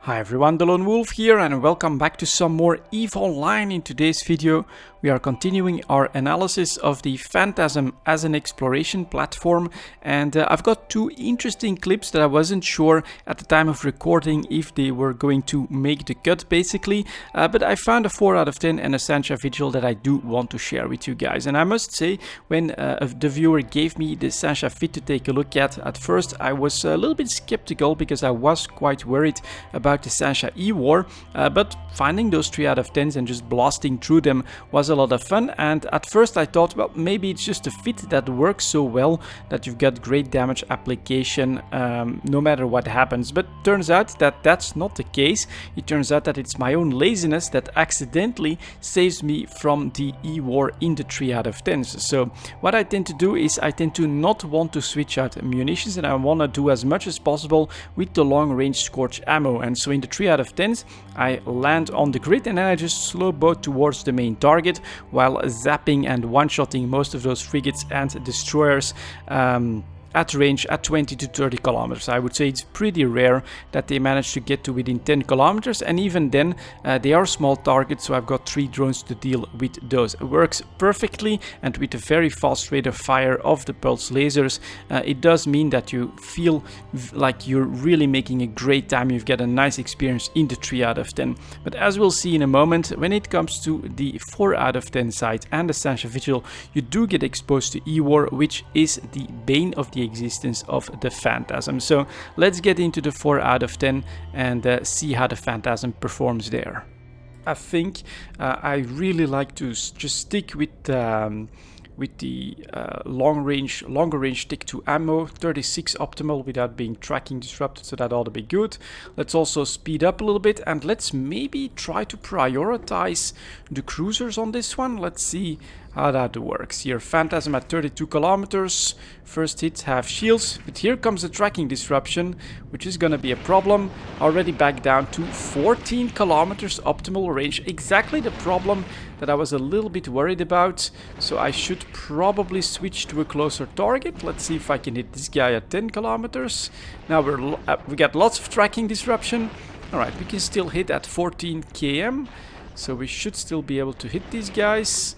Hi everyone, delonewolf here and welcome back to some more EVE Online. In today's video we are continuing our analysis of the Phantasm as an exploration platform, and I've got two interesting clips that I wasn't sure at the time of recording if they were going to make the cut basically, but I found a 4 out of 10 and a Sansha vigil that I do want to share with you guys. And I must say, when the viewer gave me the Sansha fit to take a look at first I was a little bit skeptical because I was quite worried about the Sansha Ewar, but finding those 3 out of 10s and just blasting through them was a lot of fun. And at first I thought, well, maybe it's just a fit that works so well that you've got great damage application no matter what happens. But turns out that that's not the case. It turns out that it's my own laziness that accidentally saves me from the Ewar in the 3 out of 10s. So what I tend to do is I tend to not want to switch out munitions, and I want to do as much as possible with the long range Scorch ammo. And so in the 3 out of 10s I land on the grid and then I just slow boat towards the main target while zapping and one-shotting most of those frigates and destroyers at range at 20 to 30 kilometers. I would say it's pretty rare that they manage to get to within 10 kilometers, and even then they are small targets, so I've got 3 drones to deal with those. It works perfectly, and with a very fast rate of fire of the pulse lasers, it does mean that you feel like you're really making a great time. You've got a nice experience in the 3 out of 10. But as we'll see in a moment, when it comes to the 4 out of 10 side and the Sansha vigil, you do get exposed to Ewar, which is the bane of the existence of the Phantasm. So let's get into the 4 out of 10 and see how the Phantasm performs there. I think I really like to just stick with the longer range stick to ammo, 36 optimal without being tracking disrupted, so that ought to be good. Let's also speed up a little bit and let's maybe try to prioritize the cruisers on this one. Let's see how that works. Here, Phantasm at 32 kilometers, first hit, half shields, but here comes the tracking disruption, which is gonna be a problem. Already back down to 14 kilometers optimal range, exactly the problem that I was a little bit worried about. So I should probably switch to a closer target. Let's see if I can hit this guy at 10 kilometers. Now we got lots of tracking disruption. All right, we can still hit at 14 km, so we should still be able to hit these guys.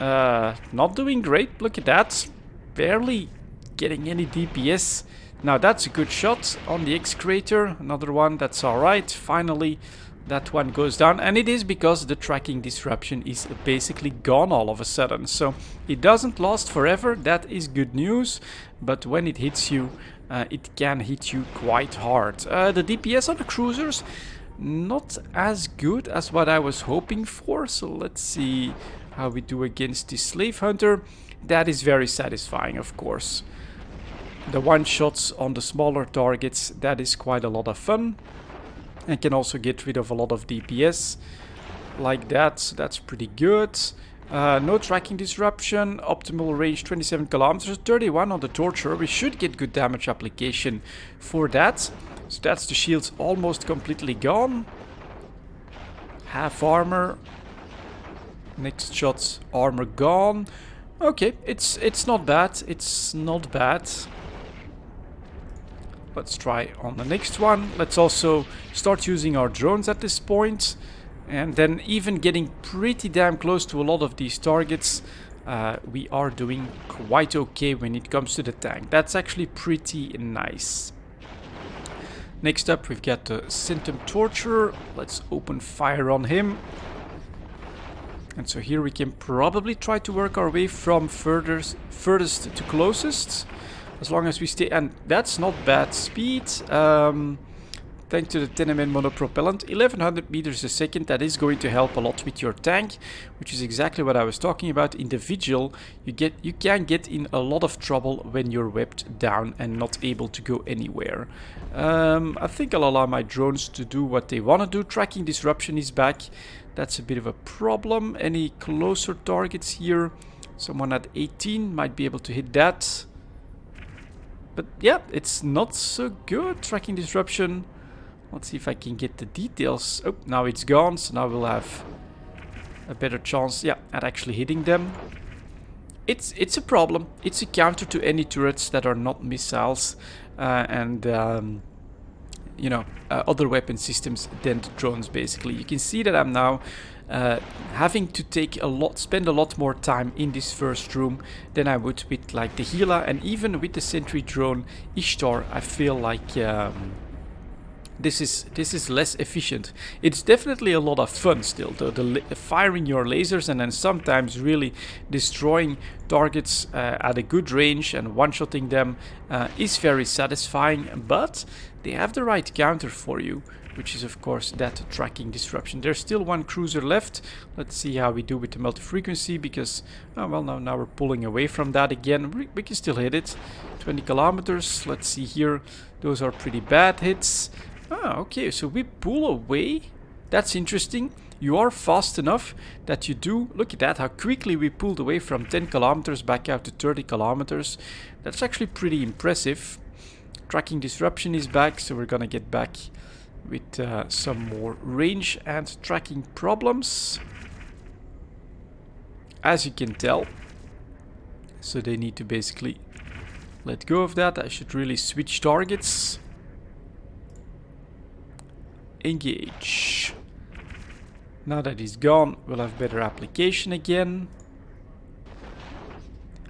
Not doing great, look at that. Barely getting any DPS. Now that's a good shot on the excavator. Another one, that's alright. Finally, that one goes down. And it is because the tracking disruption is basically gone all of a sudden. So it doesn't last forever, that is good news. But when it hits you, it can hit you quite hard. The DPS on the cruisers, not as good as what I was hoping for. So let's see how we do against the slave hunter. That is very satisfying, of course. The one shots on the smaller targets, that is quite a lot of fun, and can also get rid of a lot of DPS like that, so that's pretty good. No tracking disruption, optimal range 27 kilometers, 31 on the torture. We should get good damage application for that. So that's the shields almost completely gone. Half armor. Next shot's armor gone. Okay, it's not bad. It's not bad. Let's try on the next one. Let's also start using our drones at this point. And then even getting pretty damn close to a lot of these targets, we are doing quite okay when it comes to the tank. That's actually pretty nice. Next up we've got the Symptom Torturer. Let's open fire on him. And so here we can probably try to work our way from furthest to closest, as long as we stay, and that's not bad speed. Thanks to the 10mm Monopropellant, 1100 meters a second, that is going to help a lot with your tank, which is exactly what I was talking about. In the vigil, you can get in a lot of trouble when you're webbed down and not able to go anywhere. I think I'll allow my drones to do what they want to do. Tracking disruption is back. That's a bit of a problem. Any closer targets here? Someone at 18 might be able to hit that. But yeah, it's not so good. Tracking disruption. Let's see if I can get the details. Oh, now it's gone, so now we'll have a better chance, yeah, at actually hitting them. It's a problem. It's a counter to any turrets that are not missiles. you know, other weapon systems than the drones. Basically, you can see that I'm now having to spend a lot more time in this first room than I would with like the Gila, and even with the sentry drone Ishtar. I feel like this is less efficient. It's definitely a lot of fun still, the firing your lasers and then sometimes really destroying targets at a good range and one-shotting them is very satisfying, but they have the right counter for you, which is of course that tracking disruption. There's still one cruiser left. Let's see how we do with the multi-frequency, because oh, well, now we're pulling away from that again. We can still hit it. 20 kilometers. Let's see here. Those are pretty bad hits. Ah, okay, so we pull away. That's interesting. You are fast enough that you do. Look at that, how quickly we pulled away from 10 kilometers back out to 30 kilometers. That's actually pretty impressive. Tracking disruption is back, so we're gonna get back with some more range and tracking problems, as you can tell. So they need to basically let go of that. I should really switch targets. Engage. Now that he's gone, we'll have better application again.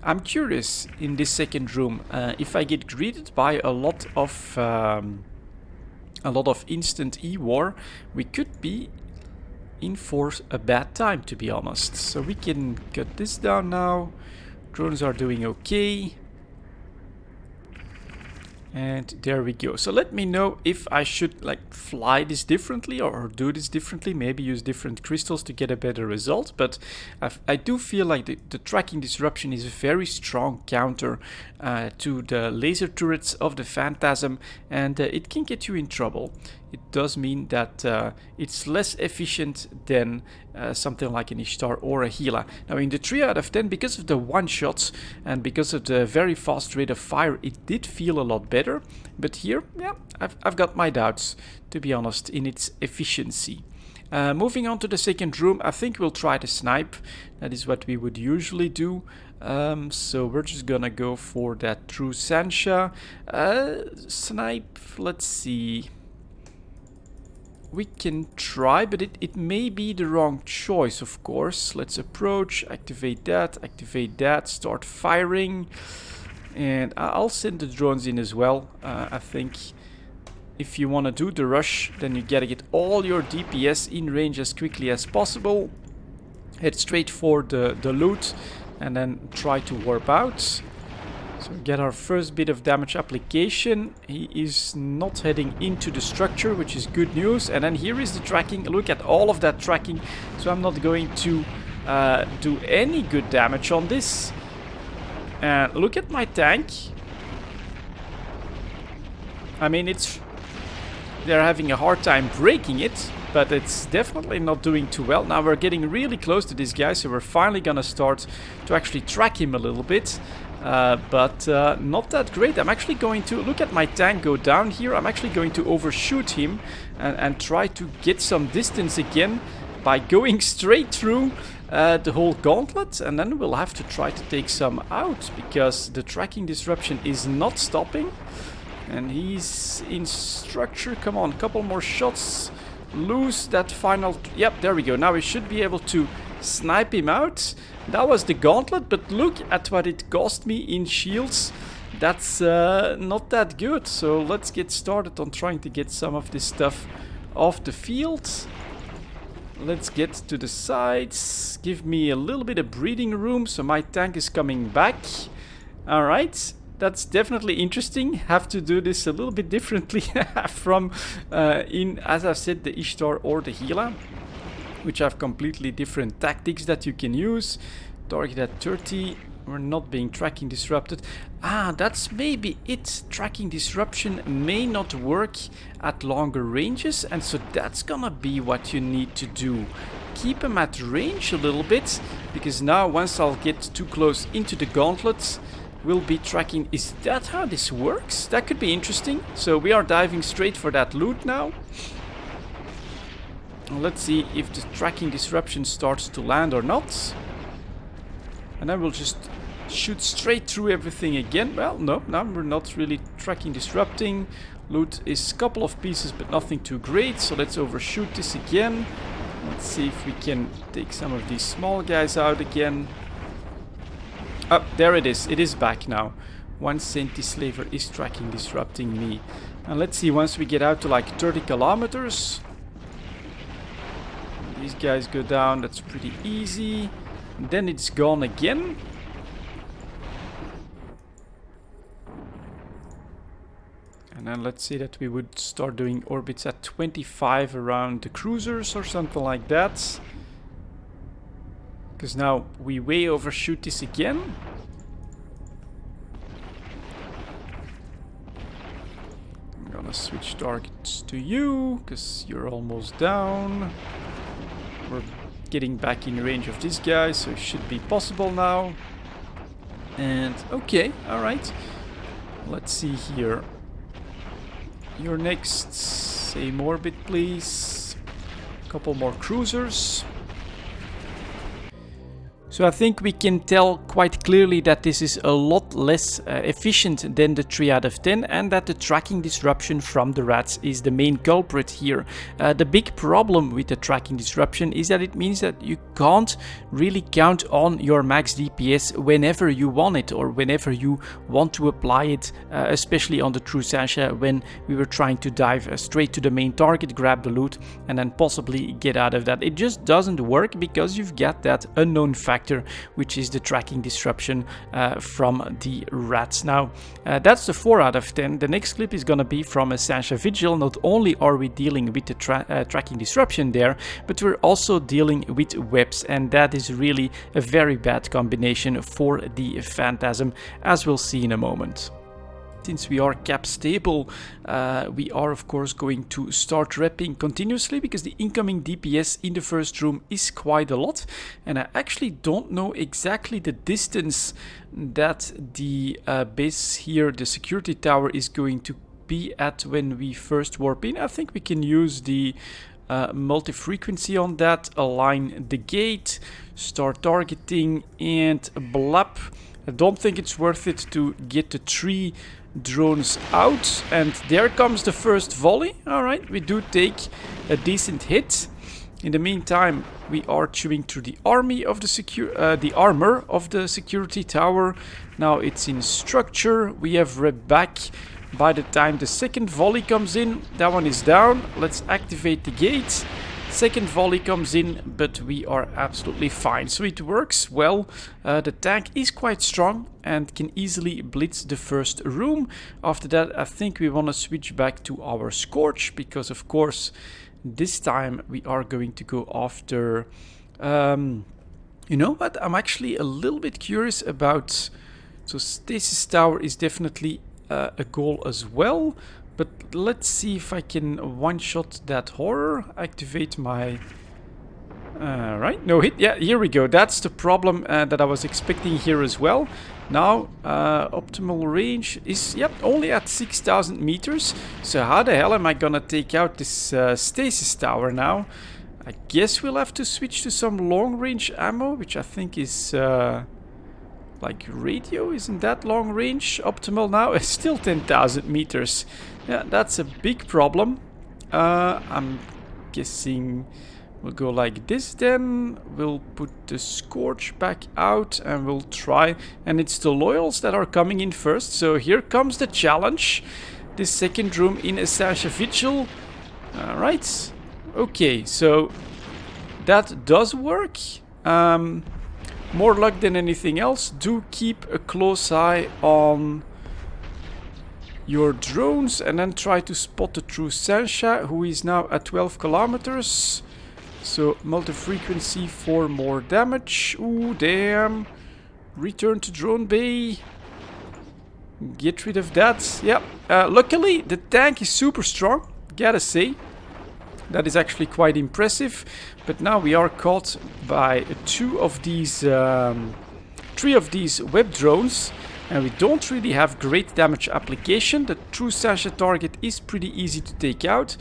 I'm curious in this second room if I get greeted by a lot of instant Ewar, we could be in for a bad time, to be honest. So we can cut this down now. Drones are doing okay. And there we go. So let me know if I should like fly this differently or do this differently, maybe use different crystals to get a better result. But I do feel like the tracking disruption is a very strong counter to the laser turrets of the Phantasm, and it can get you in trouble. It does mean that it's less efficient than something like an Ishtar or a Gila. Now in the 3 out of 10, because of the one-shots and because of the very fast rate of fire, it did feel a lot better. But here, yeah, I've got my doubts, to be honest, in its efficiency. Moving on to the second room, I think we'll try to snipe. That is what we would usually do. So we're just gonna go for that true Sansha. Snipe, let's see. We can try, but it may be the wrong choice, of course. Let's approach, activate that, start firing. And I'll send the drones in as well. I think if you want to do the rush, then you gotta get all your DPS in range as quickly as possible. Head straight for the loot and then try to warp out. So we get our first bit of damage application. He is not heading into the structure, which is good news. And then here is the tracking. Look at all of that tracking. So I'm not going to do any good damage on this. And look at my tank. I mean, they're having a hard time breaking it, but it's definitely not doing too well. Now we're getting really close to this guy, so we're finally gonna start to actually track him a little bit. But not that great. I'm actually going to look at my tank go down here. I'm actually going to overshoot him and try to get some distance again by going straight through the whole gauntlet, and then we'll have to try to take some out because the tracking disruption is not stopping. And he's in structure. Come on, couple more shots. Lose that final. Yep, there we go. Now we should be able to snipe him out. That was the gauntlet, but look at what it cost me in shields. That's not that good. So let's get started on trying to get some of this stuff off the field. Let's get to the sides. Give me a little bit of breathing room so my tank is coming back. Alright, that's definitely interesting. Have to do this a little bit differently from as I've said, the Ishtar or the Gila, which have completely different tactics that you can use. Target at 30. We're not being tracking disrupted. Ah, that's maybe it. Tracking disruption may not work at longer ranges, and so that's gonna be what you need to do. Keep them at range a little bit, because now once I'll get too close into the gauntlets, we'll be tracking. Is that how this works? That could be interesting. So we are diving straight for that loot now. Let's see if the tracking disruption starts to land or not. And then we'll just shoot straight through everything again. Well, no, now we're not really tracking disrupting. Loot is a couple of pieces, but nothing too great. So let's overshoot this again. Let's see if we can take some of these small guys out again. Oh, there it is. It is back now. One Senti-Slaver is tracking, disrupting me. And let's see, once we get out to like 30 kilometers. These guys go down. That's pretty easy. And then it's gone again. And then let's say that we would start doing orbits at 25 around the cruisers or something like that. Because now we way overshoot this again. I'm gonna switch targets to you, because you're almost down. We're getting back in range of this guy, so it should be possible now. And okay, alright. Let's see here. You're next. Same orbit, please. Couple more cruisers. So I think we can tell quite clearly that this is a lot less efficient than the 3 out of 10, and that the tracking disruption from the rats is the main culprit here. The big problem with the tracking disruption is that it means that you can't really count on your max DPS whenever you want it, or whenever you want to apply it, especially on the true Sasha, when we were trying to dive straight to the main target, grab the loot, and then possibly get out of that. It just doesn't work because you've got that unknown factor, which is the tracking disruption from the rats. Now, that's the 4 out of 10. The next clip is gonna be from a Sasha Vigil. Not only are we dealing with the tracking disruption there, but we're also dealing with webs, and that is really a very bad combination for the Phantasm, as we'll see in a moment. Since we are cap stable, we are of course going to start repping continuously, because the incoming DPS in the first room is quite a lot, and I actually don't know exactly the distance that the base here, the security tower, is going to be at when we first warp in. I think we can use the multi-frequency on that, align the gate, start targeting, and blap. I don't think it's worth it to get the 3 drones out, and there comes the first volley. Alright, we do take a decent hit. In the meantime, we are chewing through the armor of the security tower. Now it's in structure. We have rep back by the time the second volley comes in. That one is down. Let's activate the gate. Second volley comes in, but we are absolutely fine. So it works well. The tank is quite strong and can easily blitz the first room. After that, I think we want to switch back to our Scorch, because of course this time we are going to go after... you know what? I'm actually a little bit curious about... So Stasis Tower is definitely a goal as well. But let's see if I can one-shot that horror. Activate my... right, no hit. Yeah, here we go. That's the problem that I was expecting here as well. Now, optimal range is, yep, only at 6,000 meters. So how the hell am I gonna take out this stasis tower now? I guess we'll have to switch to some long-range ammo, which I think is... like radio, isn't that long range? Optimal now is still 10,000 meters. Yeah, that's a big problem. I'm guessing we'll go like this then. We'll put the Scorch back out and we'll try. And it's the loyals that are coming in first. So here comes the challenge. The second room in a Sasha Vigil. Alright. Okay, so that does work. More luck than anything else. Do keep a close eye on your drones and then try to spot the true Sansha, who is now at 12 kilometers. So multi-frequency for more damage. Ooh, damn. Return to drone bay. Get rid of that. Yeah. Luckily, the tank is super strong, gotta say. That is actually quite impressive. But now we are caught by 3 of these web drones. And we don't really have great damage application. The true Sasha target is pretty easy to take out.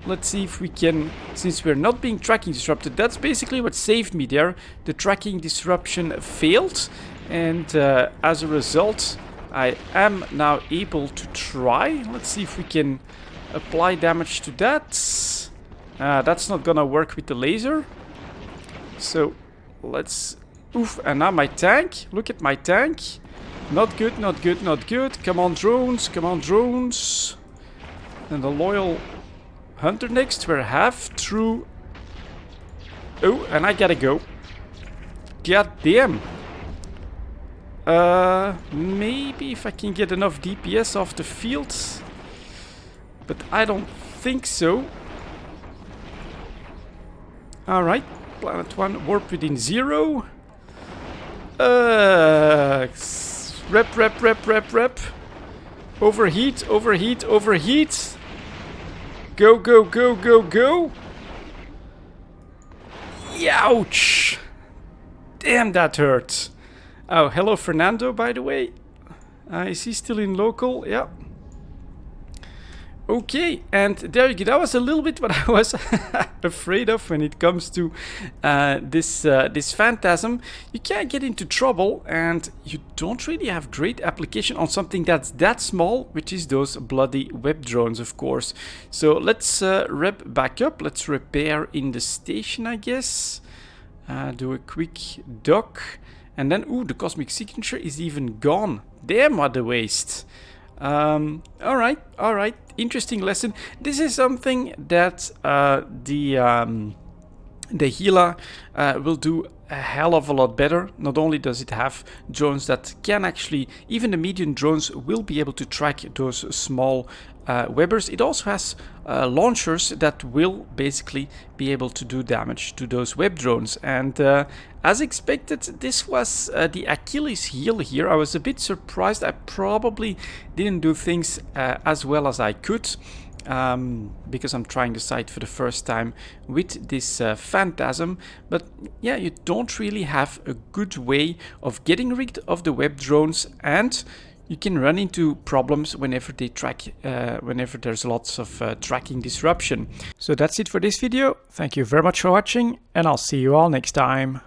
Let's see if we can, since we're not being tracking disrupted, that's basically what saved me there. The tracking disruption failed. And as a result, I am now able to try. Let's see if we can apply damage to that. That's not gonna work with the laser. So let's... Oof, and now my tank. Look at my tank. Not good, not good, not good. Come on, drones. Come on, drones. And the loyal hunter next. We're half through. Oh, and I gotta go. God damn. Maybe if I can get enough DPS off the field. But I don't think so. Alright. Planet 1, warp within 0. Rep. Overheat, overheat, overheat. Go, go, go, go, go. Ouch. Damn, that hurt. Oh, hello, Fernando, by the way. Is he still in local? Yeah. Okay, and there you go. That was a little bit what I was afraid of when it comes to this Phantasm. You can't get into trouble, and you don't really have great application on something that's that small, which is those bloody web drones, of course. So let's rev back up. Let's repair in the station, I guess. Do a quick dock. And then, ooh, the cosmic signature is even gone. Damn, what a waste. Alright. Interesting lesson. This is something that the Gila will do a hell of a lot better. Not only does it have drones that can actually, even the medium drones will be able to track those small webbers. It also has launchers that will basically be able to do damage to those web drones. And as expected, this was the Achilles heel here. I was a bit surprised. I probably didn't do things as well as I could. Because I'm trying the site for the first time with this Phantasm. But yeah, you don't really have a good way of getting rid of the web drones, and you can run into problems whenever they track, whenever there's lots of tracking disruption. So that's it for this video. Thank you very much for watching, and I'll see you all next time.